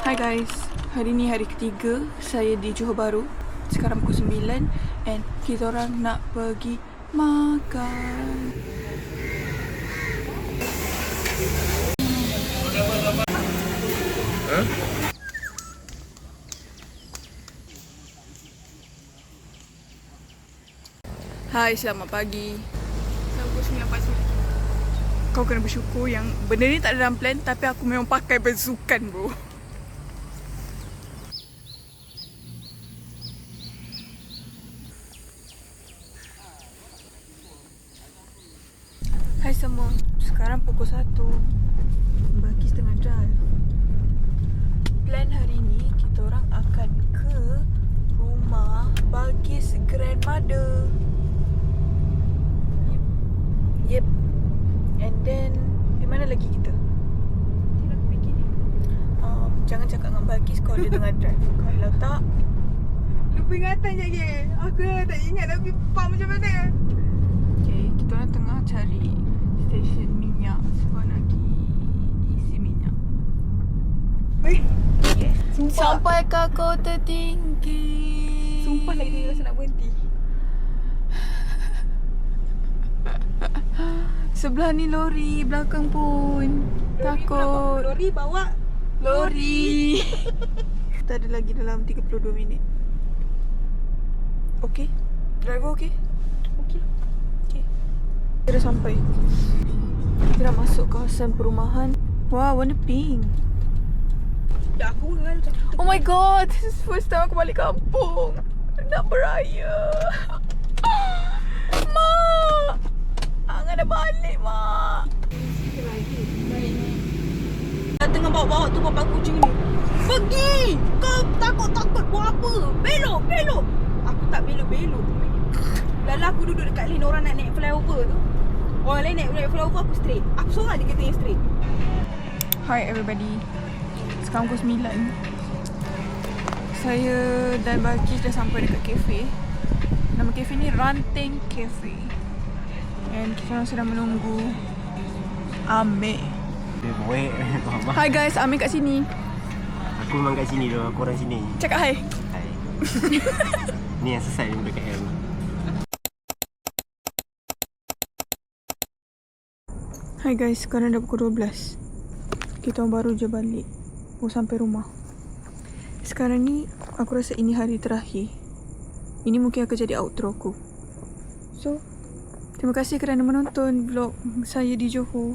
Hai guys, hari ni hari ketiga saya di Johor Bahru. Sekarang pukul 9 and kita orang nak pergi makan. Hai, selamat pagi. Pukul 9 pagi. Kau kena bersyukur yang benda ni tak ada dalam plan, tapi aku memang pakai bersukan bro. Hai semua, sekarang pukul 1. Bagi setengah drive. Plan hari ni kita orang akan ke rumah Bagis grandmother. Yep. And then di mana lagi kita? Kita nak pergi ni. Jangan cakap dengan Bagis kalau dia tengah drive. Kalau tak, lupa ingatan je ke? Aku dah tak ingat nak pergi pump macam mana. Okay, kita orang tengah cari stesen minyak sebab nak pergi isi minyak. Weh, yes. Sampai ke kota tinggi. Sumpah lagi dia rasa nak berhenti. Sebelah ni lori, belakang pun takut. Lori bawa lori. Kita ada lagi dalam 32 minit. Okay? Driver okay? Okay. Okay. Kita dah sampai. Kita dah masuk kawasan perumahan. Wow, warna pink. Dah aku kan. Oh my god, this is first time aku balik kampung. Nak beraya. Mak! Angan dah balik, Mak. Tengah bawa-bawa tu bapak kucing ni. Pergi! Kau takut-takut buat apa? Belok! Aku tak belok-belok. Lala aku duduk dekat lane orang nak naik flyover tu. Orang lain naik flyover, aku straight. Aku seorang dia kata yang straight. Hi everybody. Sekarang pukul 9. Saya dan Bagis dah sampai dekat kafe. Nama kafe ni Ranting Cafe. And kita orang sedang menunggu Amir. Hi guys, Amir kat sini. Aku memang kat sini tu, aku orang sini. Cakap hi. Hai. Ni yang sesat yang dekat M. Hi guys, sekarang dah pukul 12. Kita orang baru je balik. Sampai rumah. Sekarang ni aku rasa ini hari terakhir. Ini mungkin akan jadi outro aku. So, terima kasih kerana menonton vlog saya di Johor.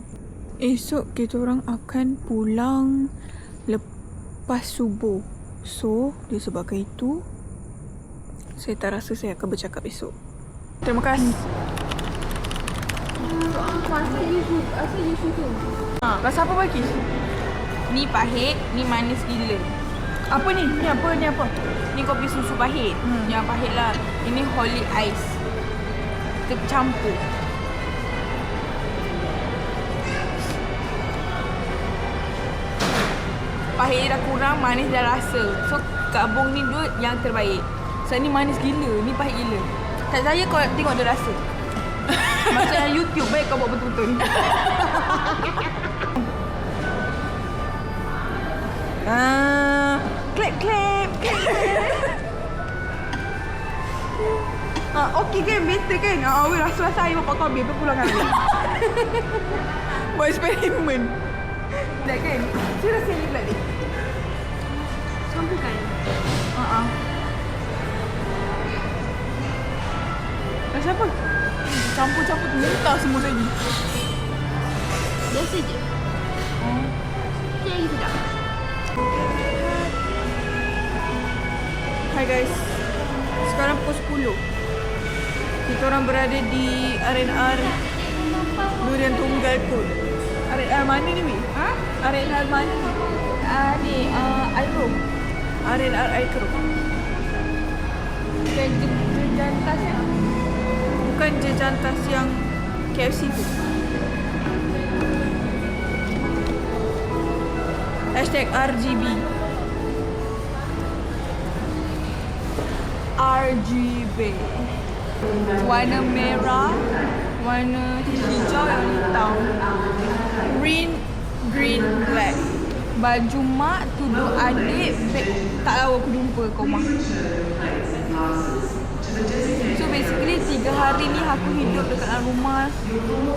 Esok kita orang akan pulang lepas subuh. So, disebabkan itu saya tak rasa saya akan bercakap esok. Terima kasih. Rasa apa bagi? Ni pahit, ni manis gila. Apa ni? Ni apa? Ni apa? Ni kopi susu pahit. Yang pahit lah. Ini holy ice. Kita campur. Pahit dah kurang, manis dah rasa. So gabung ni dua yang terbaik. So ni manis gila, ni pahit gila. Tak saya kau tengok dia rasa. Macam YouTube, baik kau buat betul-betul. Clap. Okey kan, better kan? Awak rasa-rasa air bapak kau habis, pulang kan? Buat eksperimen. Tak kan? Saya rasa ni pula ni. Campur kan? Rasa apa? Campur-campur tu muntah semua tadi. Biasa je. Dia lagi sedap. Hai guys. Sekarang pukul 10. Kita orang berada di R&R Durian Tunggal tu. R&R mana ni, Wi? Ha? R&R mana ni? Ni Airo. R&R Aikro. Jantas ya? Bukan je jantas yang KFC tu. #RGB. RGB. Warna merah, warna hijau yang hitam. Green, black. baju mak, tudung adik, beg tak tahu aku jumpa kat rumah. So basically 3 hari ni aku hidup dekat dalam rumah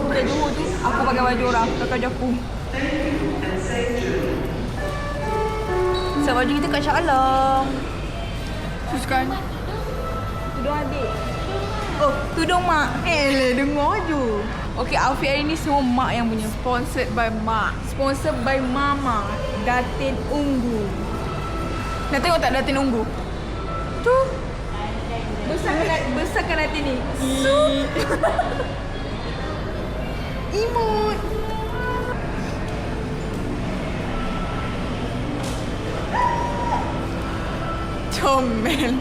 Bukit Johor tu. Aku pakai baju orang, pakai baju aku. So baju kita kat Shah Alam. Terus kan tudung adik. Oh, tudung mak. Dengar je. Okay, outfit hari ni semua mak yang punya. Sponsored by Mak. Sponsored by Mama Datin Unggu. Nak tengok tak Datin Unggu? Tu besarkan Datin ni. Imut. Comel.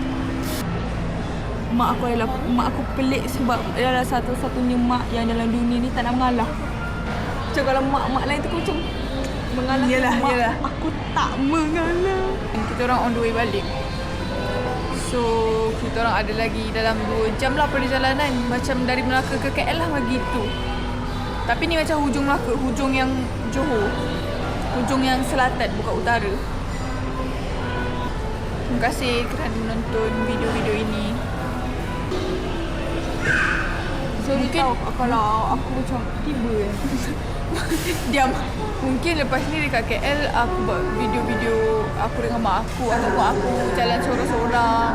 Mak aku pelik sebab dia adalah satu-satunya mak yang dalam dunia ni tak nak mengalah. Macam kalau mak-mak lain tu macam mengalah. Yelah. Aku tak mengalah. Kita orang on the way balik. So, kita orang ada lagi dalam 2 jam lah perjalanan. Macam dari Melaka ke KL lah begitu. Tapi ni macam hujung Melaka, hujung yang Johor. Hujung yang selatan, bukan utara. Terima kasih kerana menonton video-video ini. So, mungkin kalau aku macam tiba diam. Mungkin lepas ni dekat KL aku buat video-video aku dengan mak aku ataupun aku jalan seorang-seorang.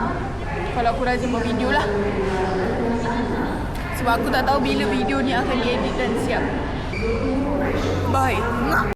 Kalau aku rajin buat video lah. Sebab aku tak tahu bila video ni akan diedit dan siap. Bye.